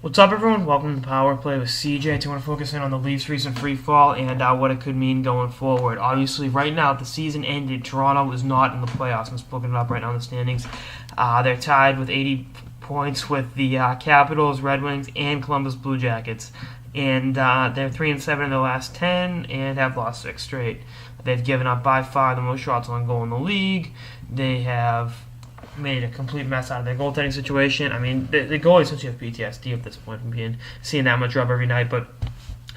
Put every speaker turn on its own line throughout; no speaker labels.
What's up, everyone? Welcome to Power Play with CJ. I want to focus in on the Leafs' recent free fall and what it could mean going forward. Obviously, right now, the season ended. Toronto is not in the playoffs. I'm just looking it up right now in the standings. They're tied with 80 points with the Capitals, Red Wings, and Columbus Blue Jackets. And they're 3-7 in their last 10 and have lost 6 straight. They've given up by far the most shots on goal in the league. They have made a complete mess out of their goaltending situation. I mean, the goalie essentially have PTSD at this point from seeing that much rub every night. But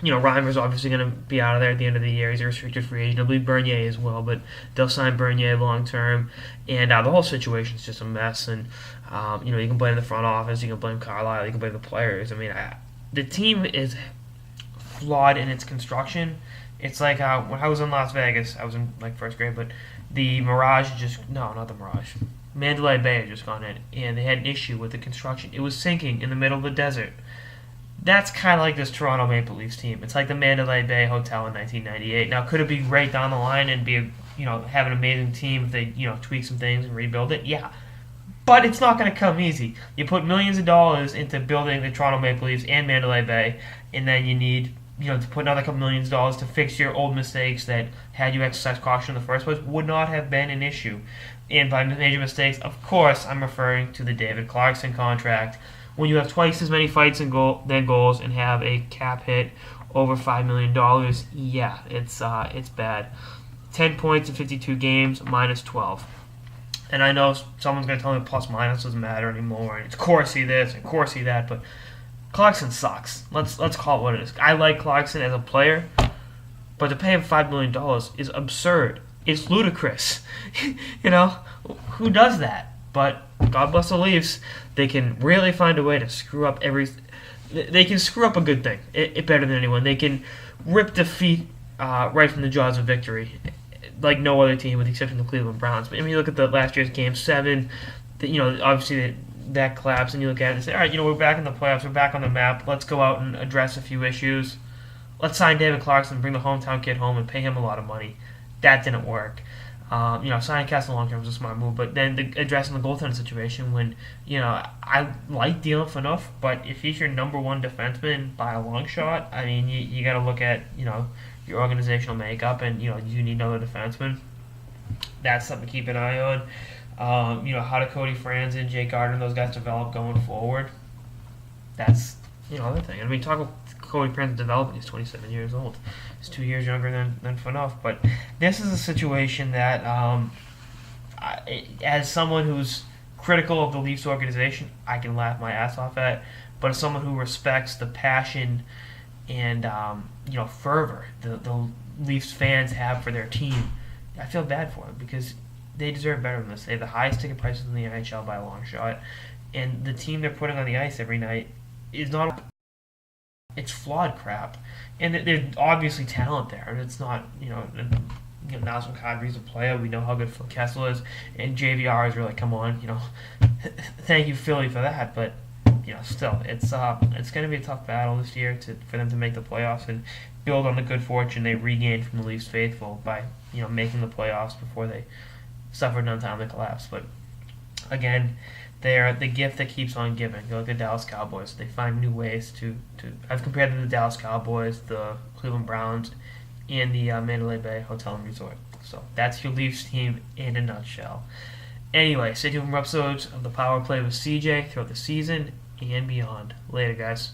Reimer's obviously going to be out of there at the end of the year. He's a restricted free agent. I believe Bernier as well, but they'll sign Bernier long term. And the whole situation is just a mess. And you can blame the front office, you can blame Carlisle, you can blame the players. I mean, the team is flawed in its construction. It's like when I was in Las Vegas, I was in like first grade, but the Mirage not the Mirage. Mandalay Bay had just gone in, and they had an issue with the construction. It was sinking in the middle of the desert. That's kind of like this Toronto Maple Leafs team. It's like the Mandalay Bay Hotel in 1998. Now, could it be right down the line and have an amazing team if they tweak some things and rebuild it? Yeah, but it's not going to come easy. You put millions of dollars into building the Toronto Maple Leafs and Mandalay Bay, and then you need to put another couple millions of dollars to fix your old mistakes that, had you exercised caution in the first place, would not have been an issue. And by major mistakes, of course, I'm referring to the David Clarkson contract. When you have twice as many fights than goals and have a cap hit over $5 million, yeah, it's bad. 10 points in 52 games, minus 12. And I know someone's going to tell me plus minus doesn't matter anymore, and it's Corsi this and Corsi that, but Clarkson sucks. Let's call it what it is. I like Clarkson as a player, but to pay him $5 million is absurd. It's ludicrous. Who does that? But God bless the Leafs. They can really find a way to screw up They can screw up a good thing it better than anyone. They can rip defeat right from the jaws of victory, like no other team, with the exception of the Cleveland Browns. But I mean, you look at the last year's Game 7. Obviously that collapsed, and you look at it and say, all right, we're back in the playoffs. We're back on the map. Let's go out and address a few issues. Let's sign David Clarkson, bring the hometown kid home, and pay him a lot of money. That didn't work. Signing Castle long term was a smart move, but then addressing the goaltending situation when, I like Dylan Phaneuf, but if he's your number one defenseman by a long shot, I mean, you got to look at, your organizational makeup, and, you need another defenseman. That's something to keep an eye on. How do Cody Franzen, Jake Gardner, those guys develop going forward? That's, other thing. I mean, talk about Cody Franzen developing. He's 27 years old. He's 2 years younger than Phaneuf. But this is a situation that, as someone who's critical of the Leafs organization, I can laugh my ass off at. But as someone who respects the passion and fervor the Leafs fans have for their team, I feel bad for them because they deserve better than this. They have the highest ticket prices in the NHL by a long shot, and the team they're putting on the ice every night is not. It's flawed crap, and there's obviously talent there. And it's not Nazem Kadri's a player. We know how good Phil Kessel is, and JVR is really come on. Thank you Philly for that, but still it's going to be a tough battle this year for them to make the playoffs and build on the good fortune they regained from the Leafs faithful by making the playoffs before they suffered an untimely collapse. But again, they're the gift that keeps on giving. You look at the Dallas Cowboys; they find new ways to. I've compared them to the Dallas Cowboys, the Cleveland Browns, and the Mandalay Bay Hotel and Resort. So that's your Leafs team in a nutshell. Anyway, stay tuned for episodes of the Power Play with CJ throughout the season and beyond. Later, guys.